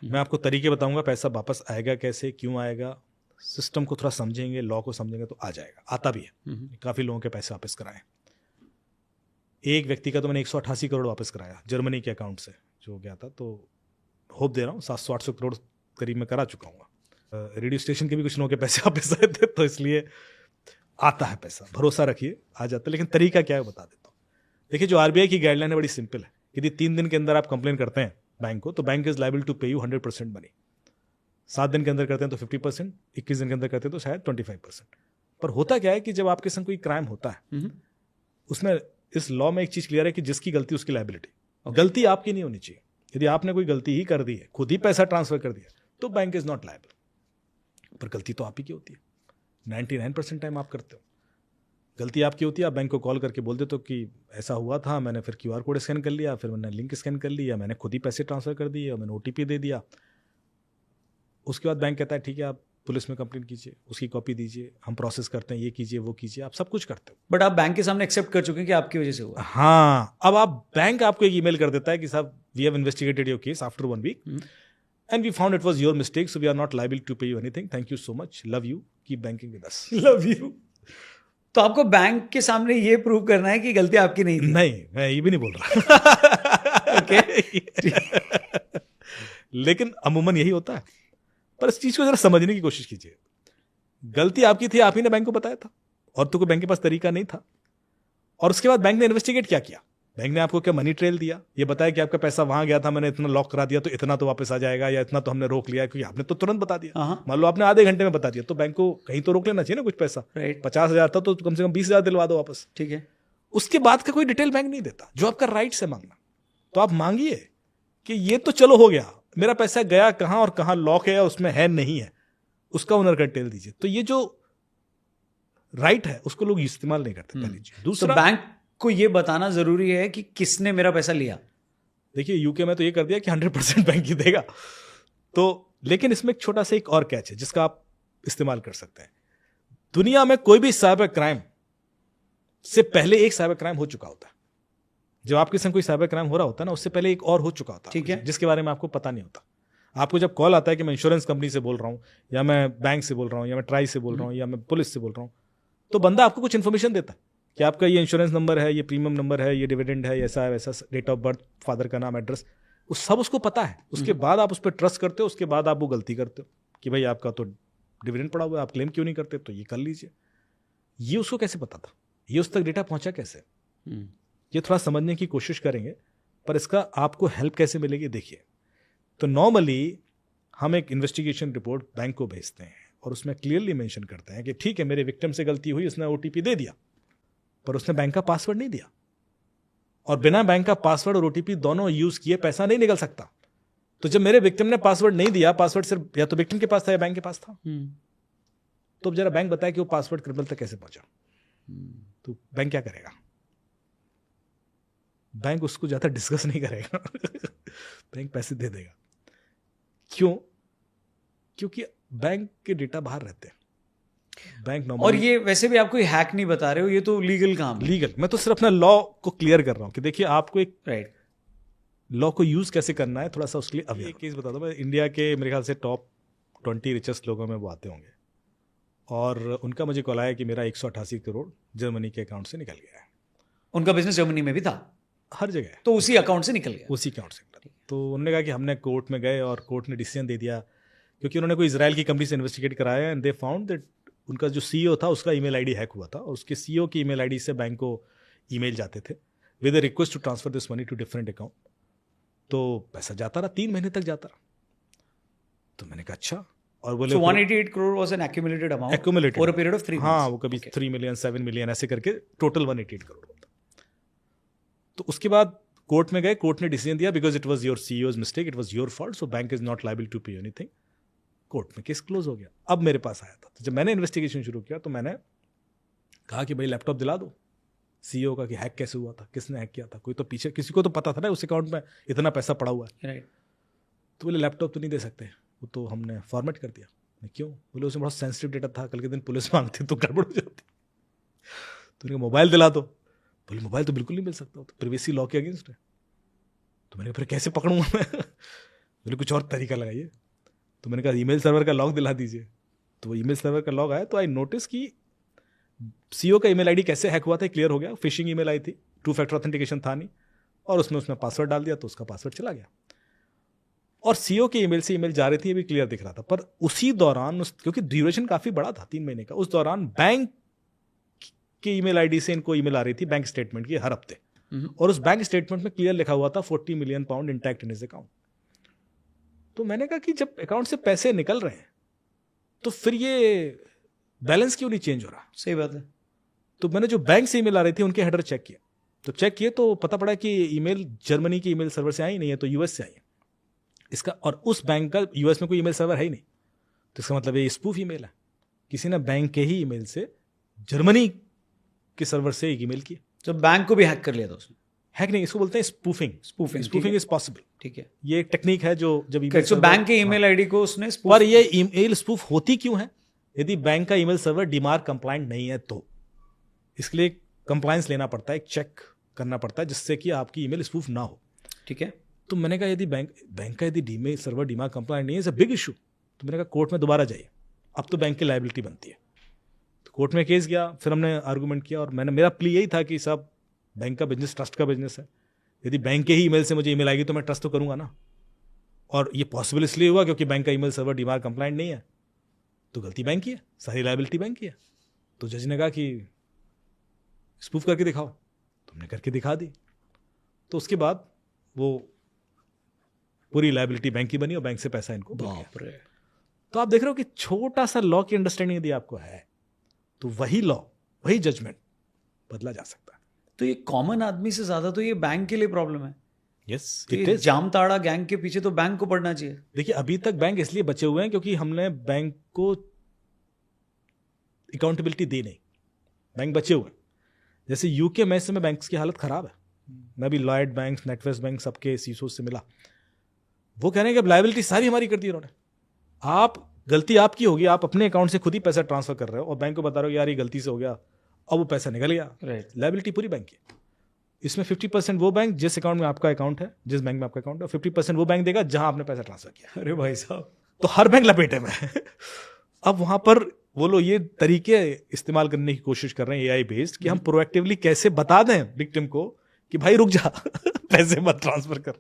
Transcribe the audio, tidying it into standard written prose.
मैं आपको तरीके बताऊंगा, पैसा वापस आएगा कैसे, क्यों आएगा, सिस्टम को थोड़ा समझेंगे, लॉ को समझेंगे तो आ जाएगा, आता भी है। काफ़ी लोगों के पैसे वापस कराए। एक व्यक्ति का तो मैंने 188 करोड़ वापस कराया जर्मनी के अकाउंट से जो गया था, तो होप दे रहा हूँ 700-800 करोड़ करीब मैं करा चुका हूँ। रेडियो स्टेशन के भी कुछ लोगों के पैसे वापस आए थे, तो इसलिए आता है पैसा, भरोसा रखिए आ जाता है। लेकिन तरीका क्या है बता देता हूँ। देखिए, जो आरबीआई की गाइडलाइन है बड़ी सिंपल है। यदि 3 दिन के अंदर आप कंप्लेन करते हैं बैंक को, तो bank is liable to pay you 100% money. 7 दिन के अंदर करते हैं तो 50%, 21 दिन के अंदर करते हैं तो शायद 25%। पर होता क्या है कि जब आपके संग कोई क्राइम होता है, उसमें इस लॉ में एक चीज क्लियर है कि जिसकी गलती उसकी लायबिलिटी। गलती आपकी नहीं होनी चाहिए। यदि आपने कोई गलती ही कर दी है, खुद ही पैसा ट्रांसफर कर दिया, तो बैंक इज नॉट लायबल। पर गलती तो आप ही की होती है, 99% टाइम आप करते हो। गलती आपकी होती है, आप बैंक को कॉल करके बोल देते हो कि ऐसा हुआ था, मैंने फिर QR कोड स्कैन कर लिया, फिर मैंने लिंक स्कैन कर लिया, मैंने खुद ही पैसे ट्रांसफर कर दिए और मैंने OTP दे दिया। उसके बाद बैंक कहता है ठीक है आप पुलिस में कंप्लेंट कीजिए, उसकी कॉपी दीजिए, हम प्रोसेस करते हैं, ये कीजिए वो कीजिए, आप सब कुछ करते हो। बट आप बैंक के सामने एक्सेप्ट कर चुके हैं कि आपकी वजह से हुआ। हाँ, अब आप बैंक आपको एक ईमेल कर देता है कि साहब we have investigated your case after 1 week and we found it was your mistake, so we are not liable to pay you anything, thank you so much, love you, keep banking with us. Love you. तो आपको bank के सामने ये prove करना है कि गलती आपकी नहीं थी। नहीं, मैं ये भी नहीं बोल रहा। ओके। लेकिन अमूमन यही होता है। पर इस चीज को जरा समझने की कोशिश कीजिए। गलती आपकी थी, आप ही ने बैंक को बताया था, और तो कोई बैंक के पास तरीका नहीं था। और उसके बाद बैंक ने इन्वेस्टिगेट क्या किया? बैंक ने आपको क्या मनी ट्रेल दिया, ये बताया कि आपका पैसा वहां गया था, मैंने इतना लॉक करा दिया तो इतना तो वापस आ जाएगा, या इतना तो हमने रोक लिया, क्योंकि आपने तो तुरंत बता दिया। मान लो आपने आधे घंटे में बता दिया, तो बैंक को कहीं तो रोक लेना चाहिए ना कुछ पैसा। 50,000 था तो कम से कम 20,000 दिलवा दो वापस। ठीक है। उसके बाद का कोई डिटेल बैंक नहीं देता, जो आपका राइट से मांगना। तो आप मांगिए कि ये तो चलो हो गया, मेरा पैसा गया कहां और कहां लॉक है, उसमें है नहीं है, उसका ओनर का डिटेल दीजिए। तो ये जो राइट है उसको लोग इस्तेमाल नहीं करते, पहली चीज। दूसरा, बैंक को ये बताना जरूरी है कि किसने मेरा पैसा लिया। देखिए यूके में तो ये कर दिया कि 100% बैंक ही देगा। तो लेकिन इसमें एक छोटा सा एक और कैच है जिसका आप इस्तेमाल कर सकते हैं। दुनिया में कोई भी साइबर क्राइम से पहले एक साइबर क्राइम हो चुका होता है। जब आपके संग कोई साइबर क्राइम हो रहा होता है ना, उससे पहले एक और हो चुका होता है, ठीक है, जिसके बारे में आपको पता नहीं होता। आपको जब कॉल आता है कि मैं इंश्योरेंस कंपनी से बोल रहा हूं, या मैं बैंक से बोल रहा हूं, या मैं ट्राई से बोल रहा हूं, या मैं पुलिस से बोल रहा हूं, तो बंदा आपको कुछ इन्फॉर्मेशन देता है कि आपका ये इंश्योरेंस नंबर है, ये प्रीमियम नंबर है, ये डिविडेंड है, ऐसा है वैसा, डेट ऑफ बर्थ, फादर का नाम, एड्रेस, वो सब उसको पता है। उसके बाद आप उस पर ट्रस्ट करते हो, उसके बाद आप वो गलती करते हो कि भाई आपका तो डिविडेंड पड़ा हुआ है, आप क्लेम क्यों नहीं करते, तो ये कर लीजिए। ये उसको कैसे पता था, ये उस तक डेटा पहुंचा कैसे, ये थोड़ा समझने की कोशिश करेंगे। पर इसका आपको हेल्प कैसे मिलेगी, देखिए। तो नॉर्मली हम एक इन्वेस्टिगेशन रिपोर्ट बैंक को भेजते हैं और उसमें क्लियरली मेंशन करते हैं कि ठीक है मेरे विक्टिम से गलती हुई, उसने OTP दे दिया, पर उसने बैंक का पासवर्ड नहीं दिया, और बिना बैंक का पासवर्ड और OTP दोनों यूज किए पैसा नहीं निकल सकता। तो जब मेरे विक्टिम ने पासवर्ड नहीं दिया, पासवर्ड सिर्फ या तो विक्टिम के पास था या बैंक के पास था, तो अब जरा बैंक बताए कि वो पासवर्ड क्रिमिनल तक कैसे पहुंचा। तो बैंक क्या करेगा? बैंक उसको ज्यादा डिस्कस नहीं करेगा। बैंक पैसे दे देगा। क्यों? क्योंकि बैंक के डेटा बाहर रहते हैं। बैंक और ये वैसे भी आप कोई हैक नहीं बता रहे हो, ये तो लीगल काम है। लीगल, मैं तो सिर्फ अपना लॉ को क्लियर कर रहा हूं कि देखिए आपको एक राइट लॉ को यूज कैसे करना है, थोड़ा सा उसके लिए अब एक केस बता दो। मैं इंडिया के मेरे ख्याल से टॉप 20 रिचेस्ट लोगों में वो आते होंगे, और उनका मुझे कॉल आया कि मेरा 188 करोड़ जर्मनी के अकाउंट से निकल गया है। उनका बिजनेस जर्मनी में भी था, हर जगह, तो उसी अकाउंट से निकल गया। उसी अकाउंट से। तो उन्होंने कहा कि हमने कोर्ट में गए और कोर्ट ने डिसीजन दे दिया, क्योंकि उन्होंने कोई इजराइल की कंपनी से इन्वेस्टिगेट कराया एंड दे फाउंड दैट उनका जो CEO था उसका ईमेल आईडी हैक हुआ था, और उसके CEO की ईमेल आईडी से बैंक को ईमेल जाते थे with a request to transfer this money to different account. तो पैसा जाता रहा, 3 महीने तक जाता रहा। तो मैंने कहा अच्छा, और बोले 188 crore was an accumulated amount over a period of 3 months. हाँ, वो कभी 3 मिलियन 7 मिलियन ऐसे करके टोटल 188 करोड़ होता। तो उसके बाद कोर्ट में गए, कोर्ट ने डिसीजन दिया because it was your CEO's mistake, it was your fault, so bank is not liable to pay anything. Court में केस क्लोज हो गया। अब मेरे पास आया था, तो जब मैंने इन्वेस्टिगेशन शुरू किया तो मैंने कहा कि भाई लैपटॉप दिला दो CEO का कि हैक कैसे हुआ था, किसने हैक किया था, कोई तो पीछे, किसी को तो पता था ना उस अकाउंट में इतना पैसा पड़ा हुआ है। राइट। तो बोले लैपटॉप तो नहीं दे सकते, वो तो हमने फॉर्मेट कर दिया। मैं क्यों? बोले उसमें बहुत सेंसिटिव डेटा था, कल के दिन पुलिस मांगती तो गड़बड़ हो जाती। तो उन्हें मोबाइल दिला दो। बोले मोबाइल तो बिल्कुल नहीं मिल सकता, तो प्रिवेसी लॉ के अगेंस्ट है। तो मैंने फिर कैसे पकड़ूंगा मैं? बोले कुछ और तरीका लगाइए। तो मैंने कहा ईमेल सर्वर का लॉक दिला दीजिए। तो वो ईमेल सर्वर का लॉक आया तो आई नोटिस कि सीईओ का ईमेल आईडी कैसे हैक हुआ था, क्लियर हो गया। फिशिंग ईमेल आई थी, 2 फैक्टर ऑथेंटिकेशन था नहीं, और उसने पासवर्ड डाल दिया तो उसका पासवर्ड चला गया। और सीईओ के ईमेल से ईमेल जा रही थी, ये भी क्लियर दिख रहा था। पर उसी दौरान क्योंकि ड्यूरेशन काफी बड़ा था 3 महीने का, उस दौरान बैंक के ईमेल आईडी से इनको ईमेल आ रही थी बैंक स्टेटमेंट की हर हफ्ते, और उस बैंक स्टेटमेंट में क्लियर लिखा हुआ था 40 million pound intact in his account. तो मैंने कहा कि जब अकाउंट से पैसे निकल रहे हैं तो फिर ये बैलेंस क्यों नहीं चेंज हो रहा। सही बात है। तो मैंने जो बैंक से ईमेल आ रही थी उनके हेडर चेक किया, तो चेक किए तो पता पड़ा कि ईमेल जर्मनी की ईमेल सर्वर से आई नहीं है, तो यूएस से आई है इसका। और उस बैंक का यूएस में कोई ईमेल सर्वर है ही नहीं, तो इसका मतलब ये स्पूफ ईमेल है। किसी ने बैंक के ही ईमेल से जर्मनी के सर्वर से एक ईमेल किया। तो बैंक को भी हैक कर लिया था उसने। हैक नहीं, इसको बोलते हैं स्पूफिंग। स्पूफिंग इज पॉसिबल, ठीक है। ये एक टेक्निक है जो जब तो बैंक के ईमेल आईडी को उसने spoof पर ये ईमेल स्पूफ होती क्यों है? यदि बैंक का ईमेल सर्वर डीमार्क कंप्लायंट नहीं है तो इसके लिए कंप्लायंस लेना पड़ता है, एक चेक करना पड़ता है जिससे कि आपकी ईमेल स्पूफ ना हो। ठीक है। तो मैंने कहा यदि बैंक का यदि ईमेल सर्वर डीमार्क कंप्लायंट नहीं है, इट्स अ बिग इशू। तो मैंने कहा कोर्ट में दोबारा जाइए, अब तो बैंक की लायबिलिटी बनती है। तो कोर्ट में केस गया, फिर हमने आर्गूमेंट किया, और मेरा प्ली यही था कि साहब बैंक का बिजनेस ट्रस्ट का बिजनेस है, यदि बैंक के ही ईमेल से मुझे ईमेल आएगी तो मैं ट्रस्ट तो करूंगा ना। और ये पॉसिबल इसलिए हुआ क्योंकि बैंक का ईमेल सर्वर डीमार्क कंप्लायंट नहीं है, तो गलती बैंक की है, सारी लायबिलिटी बैंक की है। तो जज ने कहा कि स्पूफ करके दिखाओ, तुमने करके दिखा दी। तो उसके बाद वो पूरी लायबिलिटी बैंक की बनी और बैंक से पैसा इनको मिल गया। तो आप देख रहे हो कि छोटा सा लॉ की अंडरस्टैंडिंग यदि आपको है तो वही लॉ, वही जजमेंट बदला जा सकता है। तो ये कॉमन आदमी से ज्यादा तो ये बैंक के लिए प्रॉब्लम है। यस, तो जामताड़ा गैंग के पीछे तो बैंक को पड़ना चाहिए। देखिए अभी तक बैंक इसलिए बचे हुए हैं क्योंकि हमने बैंक को अकाउंटेबिलिटी दी नहीं, बैंक बचे हुए। जैसे यूके में इस समय बैंक्स की हालत खराब है। मैं भी लॉयड बैंक, नेटवेस्ट बैंक सबके सीईओ से मिला, वो कह रहे हैं कि अब लायबिलिटी सारी हमारी कर दी उन्होंने। आप गलती आपकी होगी, आप अपने अकाउंट से खुद ही पैसा ट्रांसफर कर रहे हो और बैंक को बता रहे हो यार ये गलती से हो गया, अब वो पैसा निकल गया। राइट। लायबिलिटी पूरी बैंक की। इसमें 50% वो बैंक जिस अकाउंट में आपका अकाउंट है, जिस बैंक में आपका अकाउंट है, 50% वो बैंक देगा जहां आपने पैसा ट्रांसफर किया। अरे भाई साहब, तो हर बैंक लपेटे में है। अब वहां पर वो लोग ये तरीके इस्तेमाल करने की कोशिश कर रहे हैं एआई बेस्ड कि हम प्रोएक्टिवली कैसे बता दें विक्टिम को कि भाई रुक जा पैसे मत ट्रांसफर कर।